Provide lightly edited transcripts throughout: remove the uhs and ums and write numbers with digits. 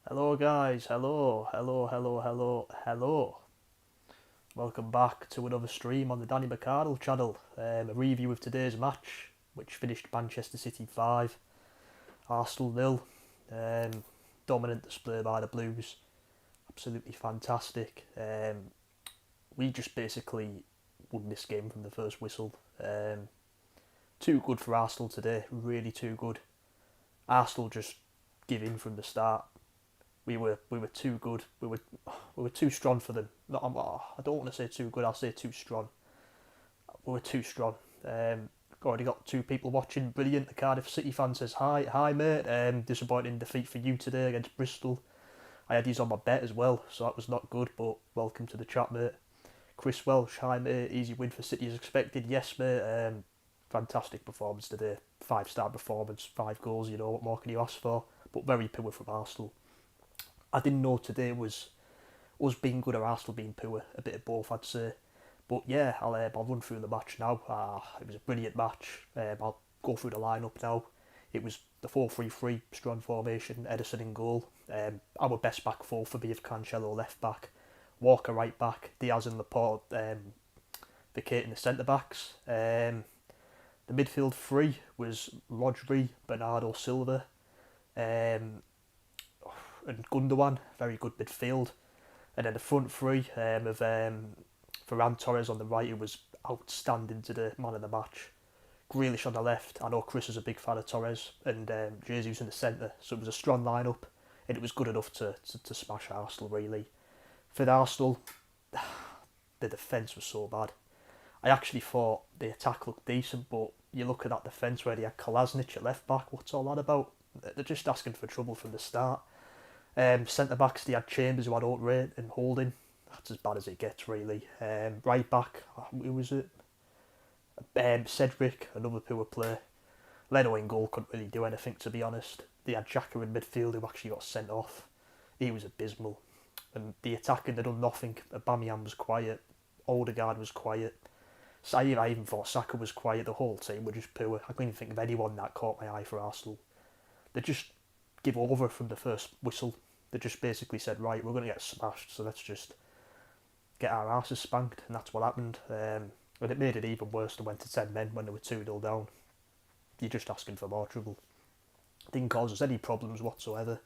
Hello guys, hello. Welcome back to another stream on the Danny McArdle channel. A review of today's match, which finished Manchester City 5, Arsenal nil. Dominant display by the Blues, absolutely fantastic. We just basically won this game from the first whistle. Too good for Arsenal today, really too good. Arsenal just give in from the start. We were too good. We were too strong for them. Not, I don't want to say too good. I'll say too strong. We were too strong. Already got two people watching. Brilliant. The Cardiff City fan says hi mate. Disappointing defeat for you today against Bristol. I had these on my bet as well, so that was not good. But welcome to the chat, mate. Chris Welsh, hi mate. Easy win for City as expected. Yes, mate. Fantastic performance today. 5-star performance, 5 goals. You know what more can you ask for? But very poor from Arsenal. I didn't know today was us being good or Arsenal being poor. A bit of both, I'd say. But yeah, I'll run through the match now. It was a brilliant match. I'll go through the lineup now. It was the 4-3-3 strong formation, Ederson in goal. Our best back four for me of Cancelo left back, Walker right back, Diaz and Laporte vacating the centre backs. The midfield three was Rodri, Bernardo Silva, um, and Gundogan. Very good midfield. And then the front three of Ferran Torres on the right, who was outstanding to the man of the match. Grealish on the left. I know Chris is a big fan of Torres, and Jesus in the centre. So it was a strong lineup, and it was good enough to smash Arsenal, really. For Arsenal, the defence was so bad. I actually thought the attack looked decent, but you look at that defence where they had Kolasinac at left back. What's all that about? They're just asking for trouble from the start. Centre backs, they had Chambers, who I don't rate, and Holding. That's as bad as it gets, really. Right back, who was it? Cedric, another poor player. Leno in goal couldn't really do anything, to be honest. They had Xhaka in midfield, who actually got sent off. He was abysmal. And the attacking, they done nothing. Aubameyang was quiet. Odegaard was quiet. I even thought Saka was quiet. The whole team were just poor. I couldn't think of anyone that caught my eye for Arsenal. They just give over from the first whistle. They just basically said, right, we're going to get smashed, so let's just get our asses spanked, and that's what happened. And it made it even worse. They went to 10 men when they were 2-0 down. You're just asking for more trouble. Didn't cause us any problems whatsoever.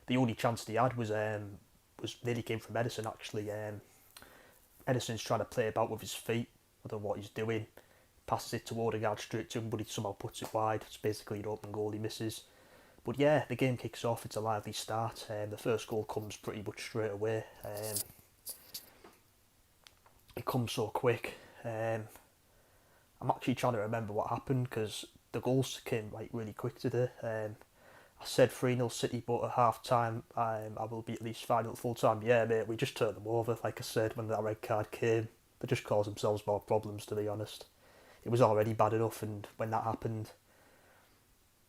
The only chance they had was nearly came from Ederson, actually. Ederson's trying to play about with his feet. I don't know what he's doing. Passes it to Odegaard straight to him, but he somehow puts it wide. It's basically an open goal he misses. But yeah, the game kicks off. It's a lively start. The first goal comes pretty much straight away. It comes so quick. I'm actually trying to remember what happened because the goals came like really quick today. I said 3-0 City, but at half time I will be at least 5-0 full time. Yeah, mate, we just turned them over, like I said, when that red card came. They just caused themselves more problems, to be honest. It was already bad enough, and when that happened,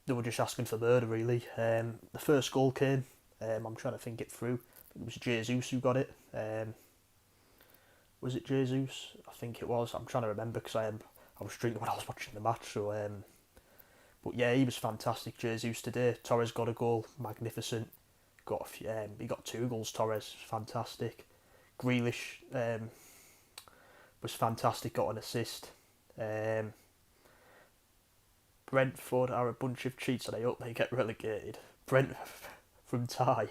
they were just asking for murder, really. The first goal came. I'm trying to think it through. It was Jesus who got it. Was it Jesus? I think it was. I'm trying to remember because I was drinking when I was watching the match. So, but yeah, he was fantastic. Jesus today. Torres got a goal, magnificent. He got 2 goals. Torres, fantastic. Grealish was fantastic. Got an assist. Brentford are a bunch of cheats, and I hope they get relegated. Brent from Ty.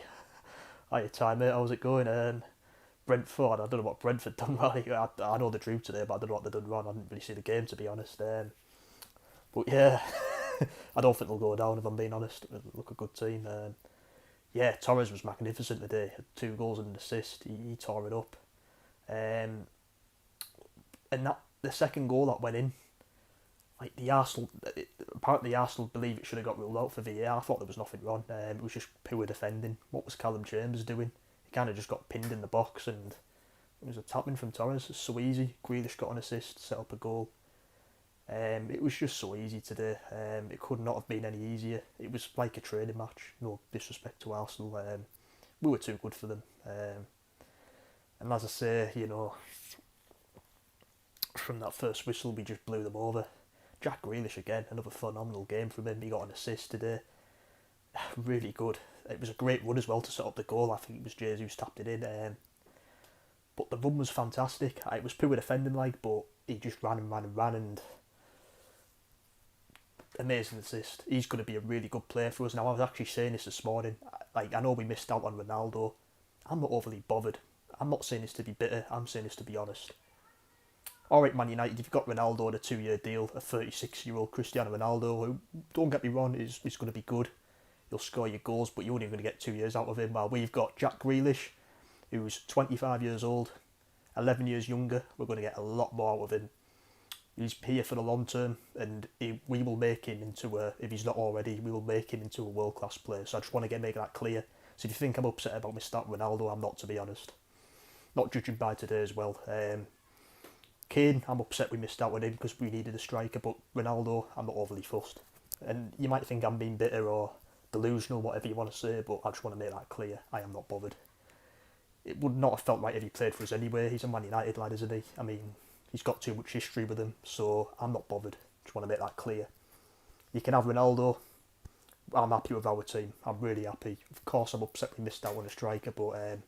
Hiya Ty, mate. How's it going? Brentford, I don't know what Brentford done wrong. I know they drew today, but I don't know what they done wrong. I didn't really see the game, to be honest. But yeah, I don't think they'll go down, if I'm being honest. They look a good team. Yeah, Torres was magnificent today. Had 2 goals and an assist. He tore it up. Um, and that the second goal that went in, like the Arsenal, apparently Arsenal believe it should have got ruled out for VAR. I thought there was nothing wrong. It was just poor defending. What was Callum Chambers doing? He kind of just got pinned in the box, and it was a tapping from Torres. It's so easy. Grealish got an assist, set up a goal. It was just so easy today. It could not have been any easier. It was like a training match. No disrespect to Arsenal. We were too good for them. And as I say, from that first whistle, we just blew them over. Jack Grealish again, another phenomenal game from him. He got an assist today. really good. It was a great run as well to set up the goal. I think it was Jesus tapped it in. But the run was fantastic. It was poor defending, but he just ran and ran and ran, and amazing assist. He's going to be a really good player for us. Now, I was actually saying this morning. I know we missed out on Ronaldo. I'm not overly bothered. I'm not saying this to be bitter. I'm saying this to be honest. All right, Man United, you've got Ronaldo on a 2-year deal, a 36-year-old Cristiano Ronaldo, who, don't get me wrong, is going to be good. He'll score your goals, but you're only going to get 2 years out of him. While we've got Jack Grealish, who's 25 years old, 11 years younger. We're going to get a lot more out of him. He's here for the long term, and we will make him into if he's not already, we will make him into a world-class player. So I just want to make that clear. So if you think I'm upset about Mr. Ronaldo, I'm not, to be honest. Not judging by today as well. Kane, I'm upset we missed out on him because we needed a striker, but Ronaldo, I'm not overly fussed. And you might think I'm being bitter or delusional, whatever you want to say, but I just want to make that clear. I am not bothered. It would not have felt right if he played for us anyway. He's a Man United lad, isn't he? I mean, he's got too much history with him, so I'm not bothered. Just want to make that clear. You can have Ronaldo. I'm happy with our team. I'm really happy. Of course, I'm upset we missed out on a striker, but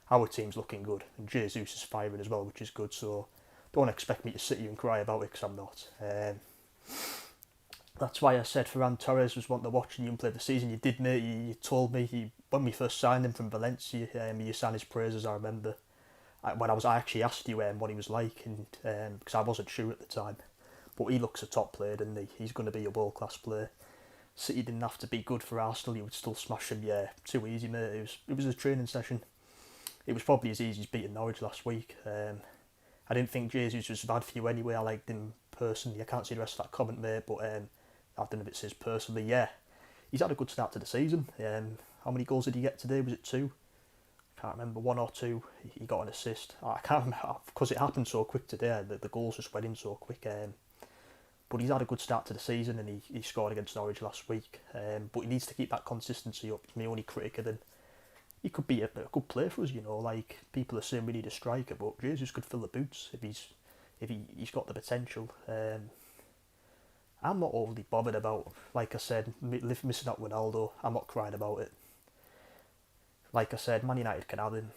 our team's looking good. And Jesus is firing as well, which is good, so don't expect me to sit here and cry about it, because I'm not. That's why I said Ferran Torres was wanting to watch him play the season. You did, mate. You told me when we first signed him from Valencia, you sang his praises, I remember. I actually asked you what he was like, and because I wasn't sure at the time. But he looks a top player, doesn't he? He's going to be a world-class player. City didn't have to be good for Arsenal. You would still smash them. Yeah, too easy, mate. It was a training session. It was probably as easy as beating Norwich last week. I didn't think Jesus was bad for you anyway. I liked him personally. I can't see the rest of that comment there, but I don't know if it's his personally. Yeah, he's had a good start to the season. How many goals did he get today? Was it 2? I can't remember, 1 or 2. He got an assist. I can't remember because it happened so quick today. The goals just went in so quick. But he's had a good start to the season, and he scored against Norwich last week. But he needs to keep that consistency up. It's my only critic of him. He could be a good player for us, people are saying we need a striker, but Jesus could fill the boots if he's got the potential. I'm not overly bothered about, like I said, missing out Ronaldo. I'm not crying about it. Like I said, Man United can have him.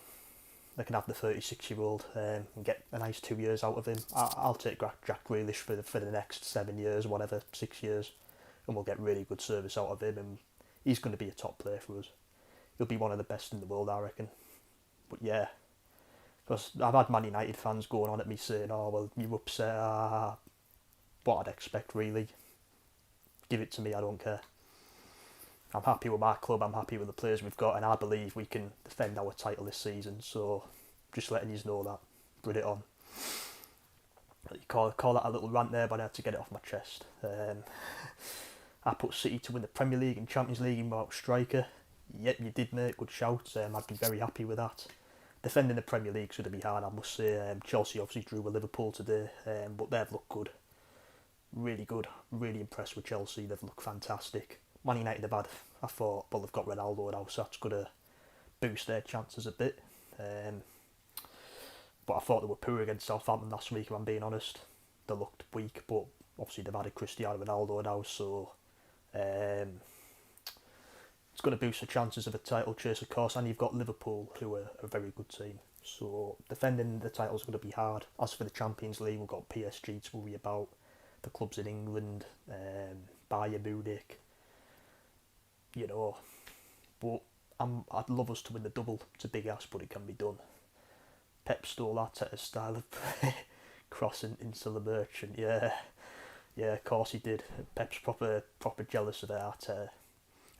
They can have the 36-year-old and get a nice 2 years out of him. I'll take Jack Grealish for the next 7 years, whatever, 6 years, and we'll get really good service out of him, and he's going to be a top player for us. He'll be one of the best in the world, I reckon. But yeah, because I've had Man United fans going on at me saying, "Oh, well, you're upset." What I'd expect, really. Give it to me, I don't care. I'm happy with my club, I'm happy with the players we've got, and I believe we can defend our title this season, so just letting you know that. Bring it on. You call that a little rant there, but I had to get it off my chest. I put City to win the Premier League and Champions League without striker. Yep, you did, mate, good shout. I'd be very happy with that. Defending the Premier League's going to be hard, I must say. Chelsea obviously drew with Liverpool today, but they've looked good. Really good. Really impressed with Chelsea. They've looked fantastic. Man United have had, I thought, well, they've got Ronaldo now, so that's going to boost their chances a bit. But I thought they were poor against Southampton last week, if I'm being honest. They looked weak, but obviously they've had a Cristiano Ronaldo now, so it's going to boost the chances of a title chase, of course. And you've got Liverpool, who are a very good team. So defending the title is going to be hard. As for the Champions League, we've got PSG to worry about. The clubs in England, Bayern Munich, But I'd love us to win the double. It's a big ask, but it can be done. Pep stole Arteta's style of crossing into the merchant. Yeah, of course he did. Pep's proper jealous of Arteta.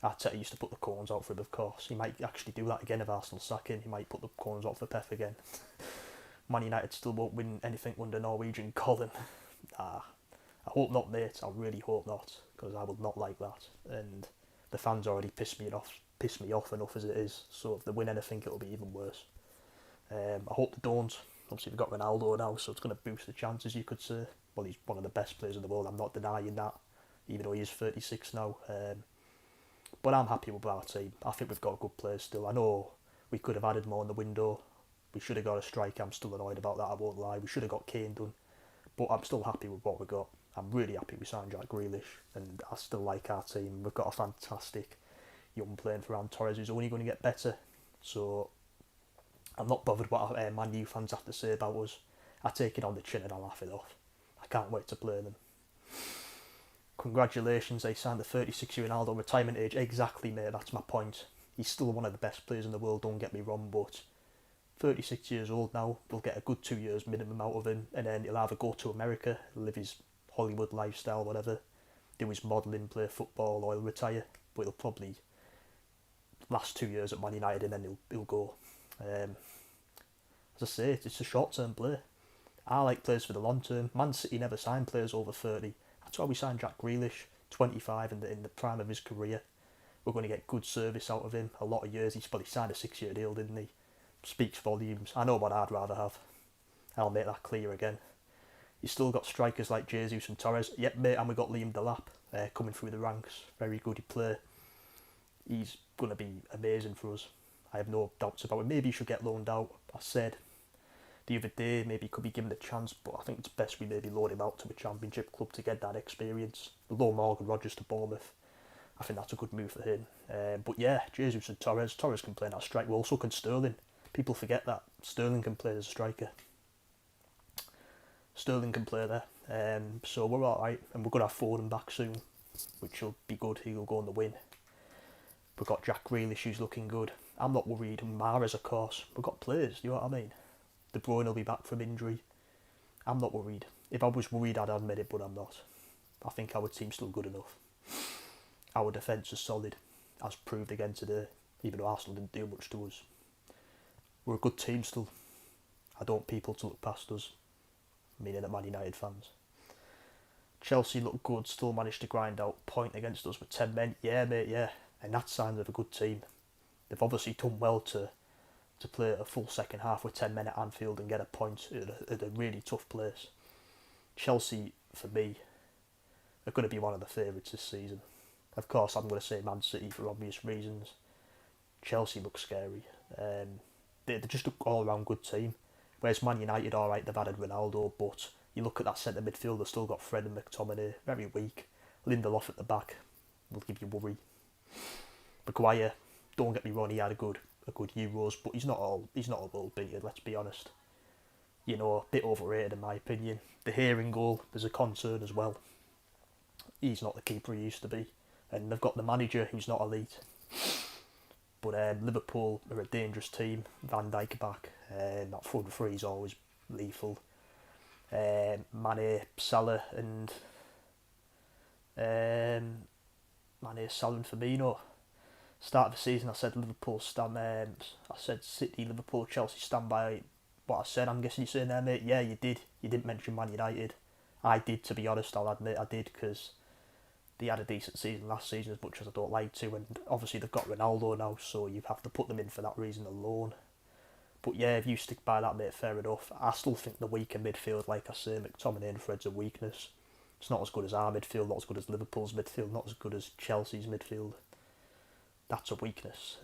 Arteta used to put the corners out for him, of course. He might actually do that again if Arsenal sack him. He might put the corners out for Pep again. Man United still won't win anything under Norwegian Colin. I hope not, mate. I really hope not, because I would not like that. And the fans already pissed me off enough as it is. So if they win anything, it'll be even worse. I hope they don't. Obviously, we've got Ronaldo now, so it's going to boost the chances, you could say. Well, he's one of the best players in the world. I'm not denying that, even though he is 36 now. But I'm happy with our team. I think we've got good players still. I know we could have added more in the window. We should have got a striker. I'm still annoyed about that, I won't lie. We should have got Kane done. But I'm still happy with what we got. I'm really happy we signed Jack Grealish, and I still like our team. We've got a fantastic young playing Ferran Torres who's only going to get better. So I'm not bothered what Man U fans have to say about us. I take it on the chin and I laugh it off. I can't wait to play them. Congratulations, they signed the 36-year Ronaldo retirement age. Exactly, mate, that's my point. He's still one of the best players in the world, don't get me wrong, but 36 years old now, we'll get a good 2 years minimum out of him, and then he'll either go to America, live his Hollywood lifestyle, whatever, do his modelling, play football, or he'll retire, but he'll probably last 2 years at Man United and then he'll go. As I say, it's a short-term play. I like players for the long term. Man City never signed players over 30. That's why we signed Jack Grealish, 25 in the prime of his career. We're going to get good service out of him. A lot of years. He's probably signed a 6-year deal, didn't he? Speaks volumes. I know what I'd rather have. I'll make that clear again. You've still got strikers like Jesus and Torres. Yep, mate, and we've got Liam Delap coming through the ranks. Very good player. He's going to be amazing for us. I have no doubts about it. Maybe he should get loaned out. I said the other day maybe he could be given a chance, but I think it's best we maybe loan him out to a championship club to get that experience. Loan Morgan Rogers to Bournemouth. I think that's a good move for him. But yeah, Jesus and Torres. Torres can play that strike. Well, so can Sterling. People forget that. Sterling can play as a striker. Sterling can play there. So we're alright. And we're going to have Foden back soon, which will be good. He'll go on the win. We've got Jack Grealish who's looking good. I'm not worried. And Mahrez, of course. We've got players, you know what I mean? De Bruyne will be back from injury. I'm not worried. If I was worried, I'd admit it, but I'm not. I think our team's still good enough. Our defence is solid, as proved again today, even though Arsenal didn't do much to us. We're a good team still. I don't want people to look past us, meaning at Man United fans. Chelsea look good, still managed to grind out a point against us with 10 men. Yeah, mate, yeah. And that's signs of a good team. They've obviously done well to play a full second half with 10 men at Anfield and get a point at a really tough place. Chelsea, for me, are going to be one of the favourites this season. Of course, I'm going to say Man City for obvious reasons. Chelsea look scary. They're just an all-round good team. Whereas Man United, alright, they've added Ronaldo, but you look at that centre midfield, they've still got Fred and McTominay, very weak. Lindelof at the back will give you worry. Maguire, don't get me wrong, he had a good Euros, but he's not all world beaten, let's be honest. You know, a bit overrated in my opinion. The Hearing goal, there's a concern as well. He's not the keeper he used to be. And they've got the manager who's not elite. But Liverpool are a dangerous team. Van Dijk back. That front three is always lethal. Mane, Salah and Firmino. Start of the season, I said I said City, Liverpool, Chelsea stand by what I said. I'm guessing you're saying there, mate. Yeah, you did. You didn't mention Man United. I did, to be honest. I'll admit I did, because they had a decent season last season, as much as I don't like to, and obviously they've got Ronaldo now, so you have to put them in for that reason alone. But yeah, if you stick by that, mate, fair enough. I still think the weaker midfield, like I say, McTominay and Fred's a weakness. It's not as good as our midfield, not as good as Liverpool's midfield, not as good as Chelsea's midfield. That's a weakness.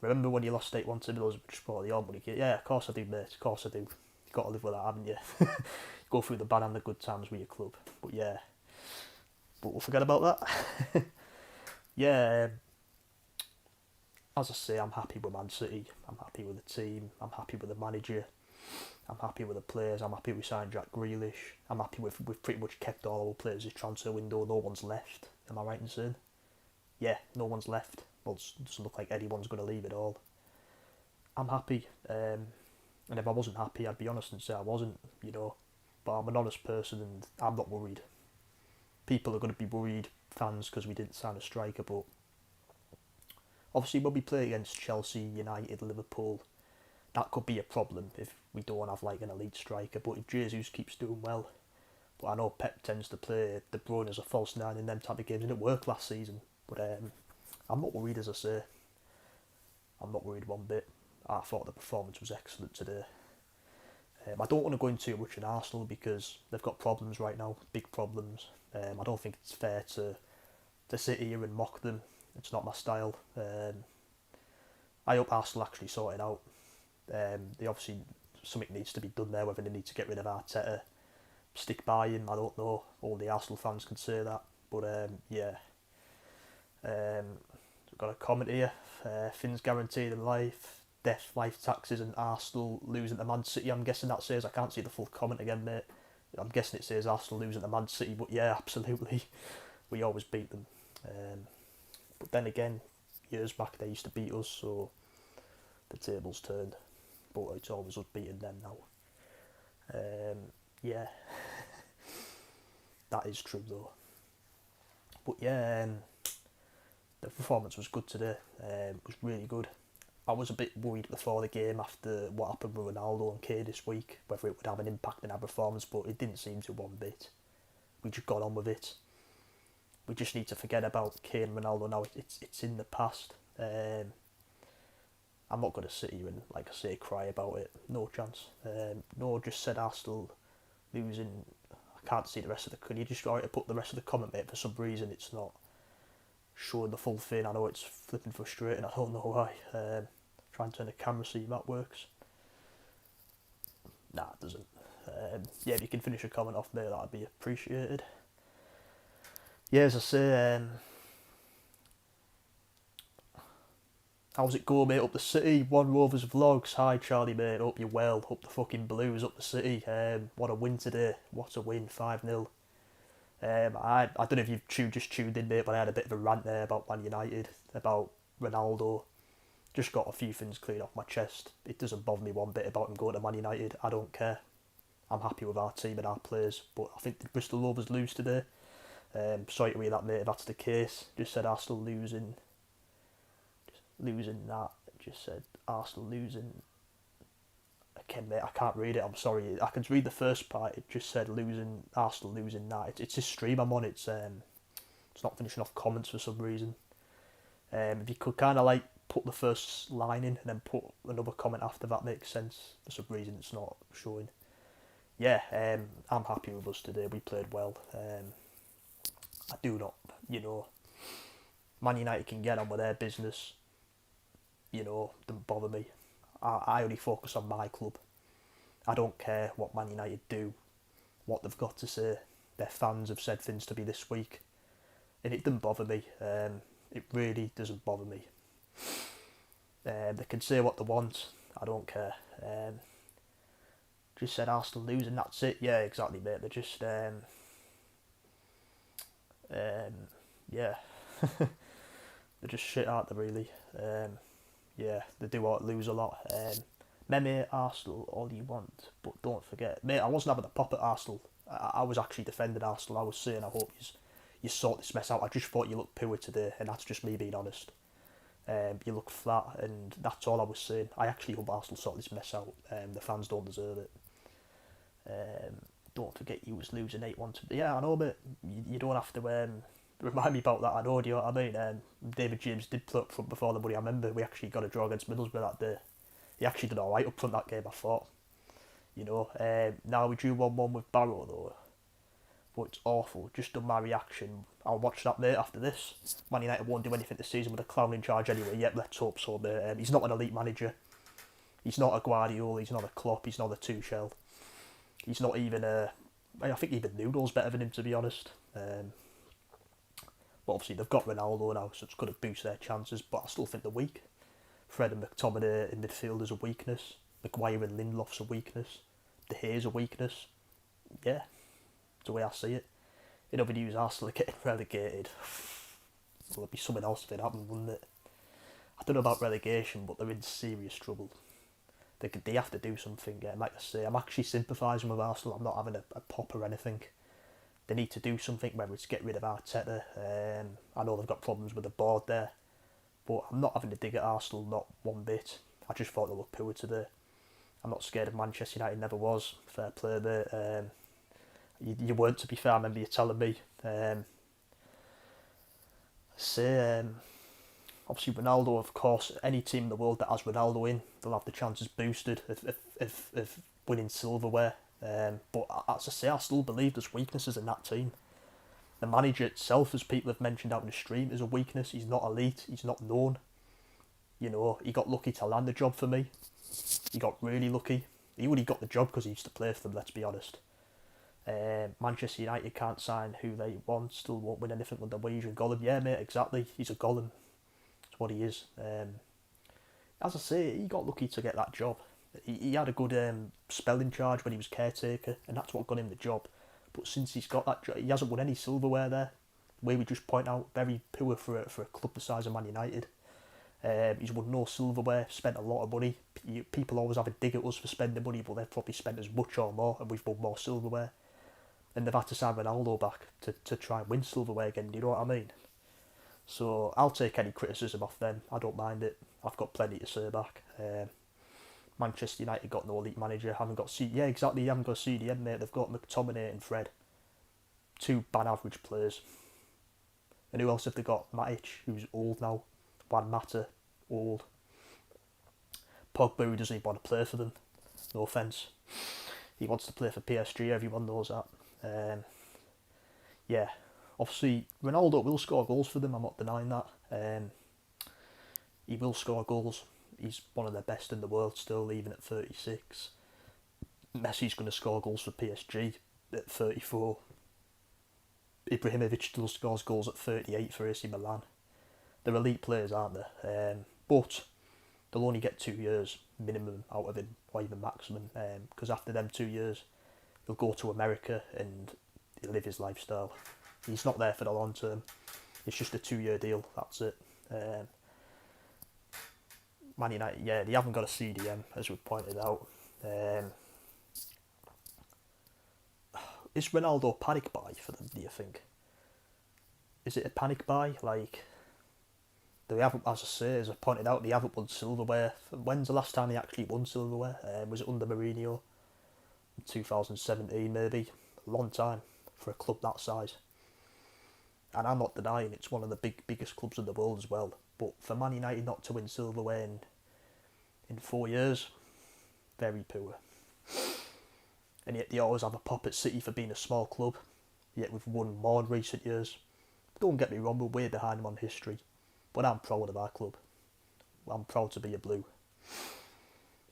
Remember when you lost 8-1 to Middlesbrough, just brought the money? Yeah, of course I do, mate. Of course I do. You've got to live with that, haven't you? Go through the bad and the good times with your club. But yeah. But we'll forget about that. Yeah. As I say, I'm happy with Man City. I'm happy with the team. I'm happy with the manager. I'm happy with the players. I'm happy we signed Jack Grealish. I'm happy we've pretty much kept all our players this transfer window. No one's left. Am I right in saying? Yeah, no one's left. Well, it doesn't look like anyone's going to leave at all. I'm happy. And if I wasn't happy, I'd be honest and say I wasn't, you know. But I'm an honest person and I'm not worried. People are going to be worried, fans, because we didn't sign a striker. But obviously when we play against Chelsea, United, Liverpool, that could be a problem if we don't have like an elite striker. But if Jesus keeps doing well, but I know Pep tends to play De Bruyne as a false nine in them type of games, and it worked last season. But I'm not worried, as I say. I'm not worried one bit. I thought the performance was excellent today. I don't want to go into too much on Arsenal because they've got problems right now, big problems. I don't think it's fair to sit here and mock them. It's not my style. I hope Arsenal actually sort it out. They obviously, something needs to be done there, whether they need to get rid of Arteta, stick by him, I don't know. All the Arsenal fans can say that. But yeah. got a comment here. Fins guaranteed in life, death, life taxes, and Arsenal losing to Man City. I'm guessing that says, I can't see the full comment again, mate. I'm guessing it says Arsenal losing to Man City, but yeah, absolutely. We always beat them. But then again, years back they used to beat us, so the table's turned. But it's always us beating them now. Yeah, that is true though. But yeah, the performance was good today. It was really good. I was a bit worried before the game after what happened with Ronaldo and Kane this week, whether it would have an impact on our performance, but it didn't seem to one bit. We just got on with it. We just need to forget about Kane and Ronaldo now. It's in the past. I'm not going to sit here and, like I say, cry about it. No chance. No, just said Arsenal losing. I can't see the rest of the. Can you just try to put the rest of the comment, mate? For some reason, it's not showing the full thing. I know it's flipping frustrating. I don't know why. Try and turn the camera, see if that works. Nah, it doesn't. Yeah, if you can finish a comment off, mate, that'd be appreciated. Yeah, as I say, how's it go, mate? Up the city, One Rovers Vlogs. Hi, Charlie, mate. Hope you're well. Up the fucking Blues, up the city. What a win today. What a win, 5-0. I don't know if you've just tuned in, mate, but I had a bit of a rant there about Man United, about Ronaldo. Just got a few things cleared off my chest. It doesn't bother me one bit about him going to Man United. I don't care. I'm happy with our team and our players. But I think the Bristol Rovers lose today. Sorry to hear that, mate, if that's the case. Just said Arsenal losing that. Just said Arsenal losing. Again, mate, I can't read it. I'm sorry. I can read the first part. It just said Arsenal losing that. It's a stream I'm on. It's not finishing off comments for some reason. If you could kind of like put the first line in and then put another comment after, that makes sense. For some reason, it's not showing. Yeah, I'm happy with us today. We played well. I do not, Man United can get on with their business. Don't bother me. I only focus on my club. I don't care what Man United do, what they've got to say. Their fans have said things to me this week, and it doesn't bother me. It really doesn't bother me. They can say what they want. I don't care. Just said Arsenal losing, that's it. Yeah, exactly, mate. They're just, yeah. They're just shit, aren't they, really? Yeah, they do lose a lot. Meme Arsenal, all you want, but don't forget. Mate, I wasn't having a pop at Arsenal. I was actually defending Arsenal. I was saying, I hope you sort this mess out. I just thought you looked poor today, and that's just me being honest. You look flat, and that's all I was saying. I actually hope Arsenal sort this mess out. The fans don't deserve it. Don't forget you was losing 8-1 to... Yeah, I know, but you don't have to remind me about that. I know, do you know what I mean? David James did play up front before the money. I remember we actually got a draw against Middlesbrough that day. He actually did alright up front that game, I thought. Now we drew 1-1 with Barrow, though. But it's awful. Just done my reaction. I'll watch that, mate, after this. Man United won't do anything this season with a clown in charge anyway. Yep, let's hope so, mate. He's not an elite manager. He's not a Guardiola. He's not a Klopp. He's not a Tuchel. He's not even a... I think even Noodle's better than him, to be honest. But obviously they've got Ronaldo now, so it's going to boost their chances. But I still think they're weak. Fred and McTominay in midfield is a weakness. Maguire and Lindelof's a weakness. De Gea's a weakness. Yeah, that's the way I see it. In other news, Arsenal are getting relegated. Well, it'd be something else if it happened, wouldn't it? I don't know about relegation, but they're in serious trouble. They have to do something. Like I say, I'm actually sympathising with Arsenal. I'm not having a pop or anything. They need to do something, whether it's get rid of Arteta. I know they've got problems with the board there, but I'm not having to dig at Arsenal, not one bit. I just thought they looked poor today. I'm not scared of Manchester United, never was. Fair play, mate. You weren't, to be fair. I remember you telling me. Obviously Ronaldo, of course, any team in the world that has Ronaldo in, they'll have the chances boosted of winning silverware. But as I say, I still believe there's weaknesses in that team. The manager itself, as people have mentioned out in the stream, is a weakness. He's not elite. He's not known. He got lucky to land the job for me. He got really lucky. He only got the job because he used to play for them, let's be honest. Manchester United can't sign who they want, still won't win anything with the Norwegian Gollum. Yeah, mate, exactly. He's a Gollum. what he is. As I say, he got lucky to get that job. He had a good spell in charge when he was caretaker, and that's what got him the job. But since he's got that job, he hasn't won any silverware there. Where we just point out, very poor for a club the size of Man United. He's won no silverware, spent a lot of money. People always have a dig at us for spending money, but they've probably spent as much or more, and we've won more silverware. And they've had to sign Ronaldo back to try and win silverware again, do you know what I mean? So I'll take any criticism off them, I don't mind it. I've got plenty to say back. Manchester United got no elite manager, haven't got yeah, exactly, you haven't got CDM, mate. They've got McTominay and Fred. Two bad average players. And who else have they got? Matic, who's old now. Juan Mata, old. Pogba, who doesn't even want to play for them. No offence. He wants to play for PSG, everyone knows that. Yeah, obviously Ronaldo will score goals for them, I'm not denying that. He will score goals. He's one of the best in the world still, even at 36. Messi's going to score goals for PSG at 34. Ibrahimovic still scores goals at 38 for AC Milan. They're elite players, aren't they? But they'll only get 2 years minimum out of him, or even maximum, because after them 2 years, he'll go to America and he'll live his lifestyle. He's not there for the long term. It's just a 2-year deal, that's it. Man United, yeah, they haven't got a CDM, as we've pointed out. Is Ronaldo a panic buy for them, do you think? Is it a panic buy? Like, they haven't, as I say, as I pointed out, they haven't won silverware. When's the last time they actually won silverware? Was it under Mourinho? 2017 maybe. A long time for a club that size. And I'm not denying it's one of the biggest clubs in the world as well. But for Man United not to win silverware in 4 years, very poor. And yet they always have a pop at City for being a small club. Yet we've won more in recent years. Don't get me wrong, we're way behind them on history. But I'm proud of our club. I'm proud to be a Blue.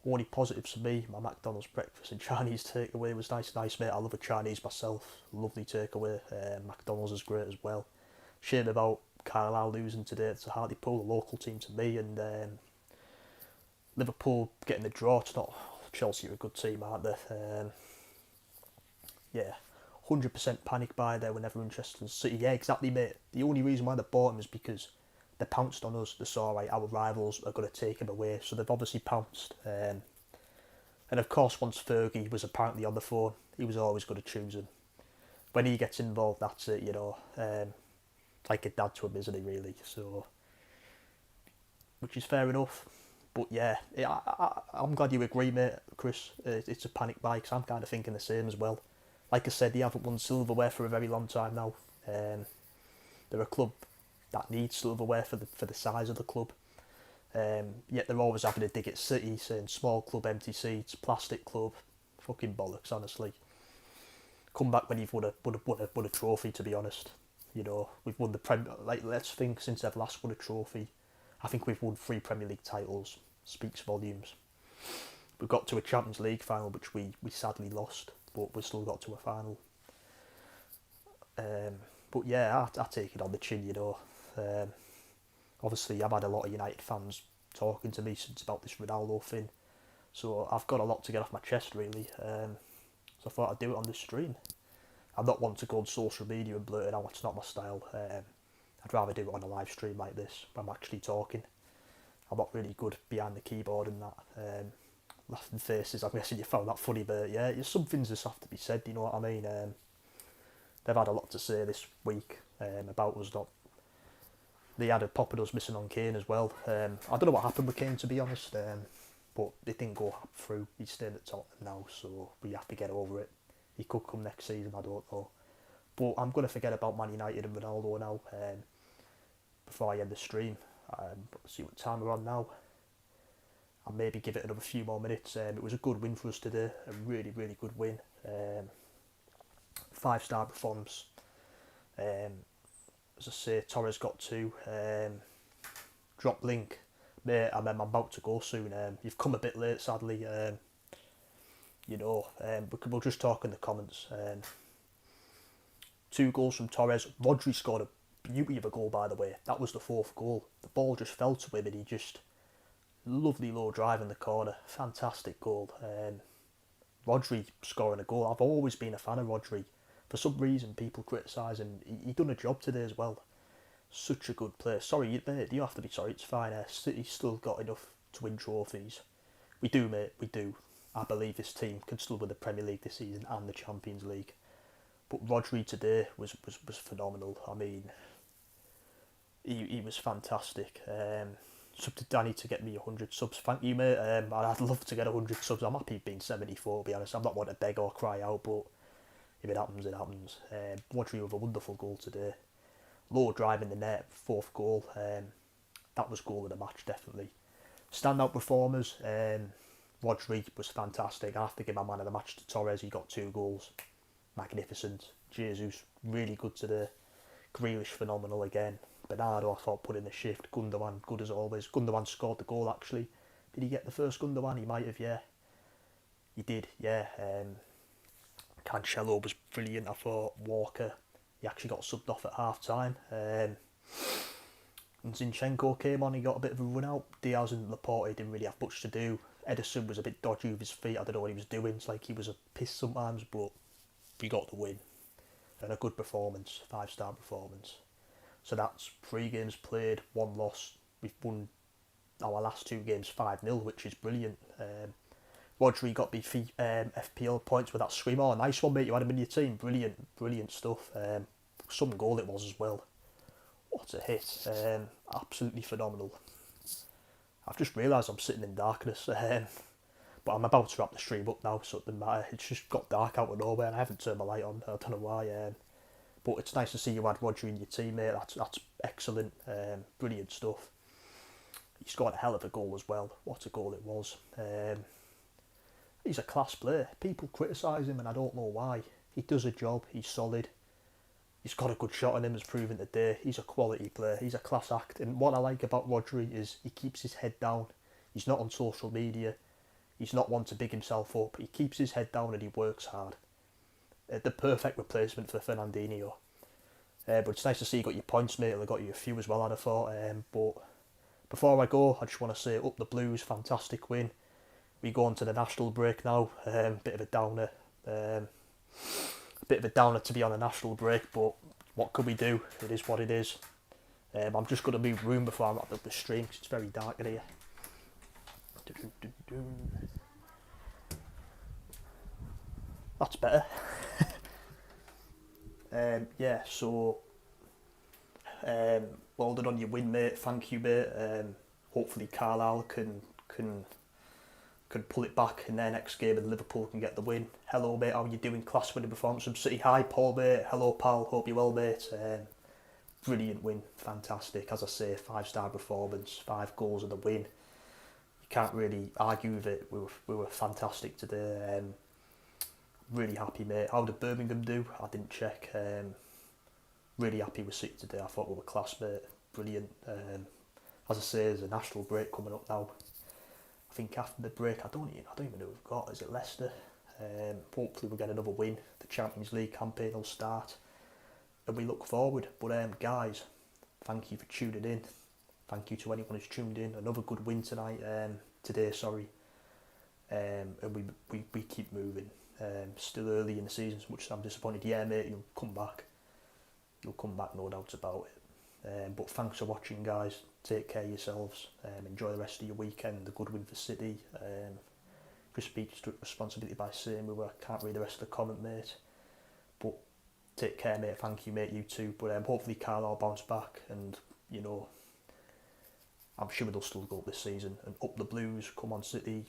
Only positives for me, my McDonald's breakfast and Chinese takeaway was nice, mate. I love a Chinese myself. Lovely takeaway. McDonald's is great as well. Shame about Carlisle losing today to Hartlepool, a local team to me, and Liverpool getting the draw. It's not Chelsea are a good team, aren't they? Yeah, 100% panic buy there. We're never interested in City. Yeah, exactly, mate. The only reason why they bought him is because they pounced on us. They saw, right, our rivals are going to take him away, so they've obviously pounced. And of course, once Fergie was apparently on the phone, he was always going to choose him. When he gets involved, that's it, you know. Like a dad to him, isn't he, really? So, which is fair enough. But yeah, I'm glad you agree, mate, Chris. It's a panic buy, because I'm kind of thinking the same as well. Like I said, they haven't won silverware for a very long time now. They're a club that needs silverware for the size of the club. Yet they're always having a dig at City, saying small club, empty seats, plastic club. Fucking bollocks, honestly. Come back when you've won a trophy, to be honest. You know, we've won the let's think, since they've last won a trophy, I think we've won 3 Premier League titles. Speaks volumes. We got to a Champions League final, which we sadly lost, but we still got to a final. But yeah, I take it on the chin, you know. Obviously, I've had a lot of United fans talking to me since about this Ronaldo thing, so I've got a lot to get off my chest, really. So I thought I'd do it on this stream. I'm not one to go on social media and blurt it out, it's not my style. I'd rather do it on a live stream like this, where I'm actually talking. I'm not really good behind the keyboard and that. Laughing faces, I'm guessing you found that funny, but yeah, some things just have to be said, you know what I mean? They've had a lot to say this week about us not. They had a pop of us missing on Kane as well. I don't know what happened with Kane, to be honest, but it didn't go through. He's staying at Tottenham now, so we have to get over it. He could come next season, I don't know. But I'm going to forget about Man United and Ronaldo now before I end the stream. See what time we're on now. I'll maybe give it another few more minutes. It was a good win for us today, a really, really good win. 5-star performance. As I say, Torres got 2. Drop link. Mate, I'm about to go soon. You've come a bit late, sadly. You know, we'll just talk in the comments. 2 goals from Torres. Rodri scored a beauty of a goal, by the way. That was the fourth goal. The ball just fell to him and he just, lovely low drive in the corner. Fantastic goal. Rodri scoring a goal. I've always been a fan of Rodri. For some reason, people criticise him. He done a job today as well. Such a good player. Sorry, mate, you have to be sorry. It's fine. City's still got enough to win trophies. We do, mate. We do. I believe this team can still win the Premier League this season and the Champions League. But Rodri today was phenomenal. I mean, he was fantastic. It's up to Danny to get me 100 subs. Thank you, mate. I'd love to get 100 subs. I'm happy being 74, to be honest. I'm not one to beg or cry out, but if it happens, it happens. Rodri with a wonderful goal today. Low drive in the net, fourth goal. That was goal of the match, definitely. Standout performers. Rodri was fantastic. I have to give my man of the match to Torres. He got 2 goals. Magnificent. Jesus, really good today. Grealish, phenomenal again. Bernardo, I thought, put in the shift. Gundogan, good as always. Gundogan scored the goal, actually. Did he get the first Gundogan? He might have, yeah. He did, yeah. Cancelo was brilliant, I thought. Walker, he actually got subbed off at half-time. And Zinchenko came on, he got a bit of a run out. Diaz and Laporte didn't really have much to do. Ederson was a bit dodgy with his feet. I don't know what he was doing. It's like he was a piss sometimes, but we got the win. And a good performance, 5-star performance. So that's 3 games played, 1 loss. We've won our last 2 games 5-0, which is brilliant. Rodri got me FPL points with that scream. Oh, nice one, mate. You had him in your team. Brilliant, brilliant stuff. Some goal it was as well. What a hit. Absolutely phenomenal. I've just realised I'm sitting in darkness. But I'm about to wrap the stream up now, so it doesn't matter. It's just got dark out of nowhere and I haven't turned my light on. I don't know why. But it's nice to see you had Rodri in your team, mate. That's excellent. Brilliant stuff. He scored a hell of a goal as well. What a goal it was. He's a class player. People criticise him and I don't know why. He does a job. He's solid. He's got a good shot on him, as proven today. He's a quality player. He's a class act. And what I like about Rodri is he keeps his head down. He's not on social media. He's not one to big himself up. He keeps his head down and he works hard. The perfect replacement for Fernandinho. But it's nice to see you got your points, mate. I got you a few as well, I'd have thought. But before I go, I just want to say, up the Blues, fantastic win. We go on to the national break now. Bit of a downer. To be on a national break, but what could we do? It is what it is. I'm just going to move room before I wrap up the stream because it's very dark in here. That's better. Yeah, so well done on your win, mate. Thank you, mate. Hopefully Carlisle can pull it back in their next game and Liverpool can get the win. Hello, mate. How are you doing? Class winning performance from City. Hi, Paul, mate. Hello, pal. Hope you're well, mate. Brilliant win. Fantastic. As I say, 5-star performance, 5 goals and the win. You can't really argue with it. We were fantastic today. Really happy, mate. How did Birmingham do? I didn't check. Really happy with City today. I thought we were class, mate. Brilliant. As I say, there's a national break coming up now. I think after the break, I don't even know who we've got. Is it Leicester? Hopefully we'll get another win. The Champions League campaign will start. And we look forward. But guys, thank you for tuning in. Thank you to anyone who's tuned in. Another good win tonight. Today, sorry. And we keep moving. Still early in the season, as much as I'm disappointed. Yeah, mate, you'll come back. You'll come back, no doubt about it. But thanks for watching, guys. Take care of yourselves. Enjoy the rest of your weekend. The good win for City. Chris Beach took responsibility by saying I can't read the rest of the comment, mate. But take care, mate. Thank you, mate. You too. But hopefully Carlisle bounce back, and I'm sure they'll still go up this season. And up the Blues. Come on, City.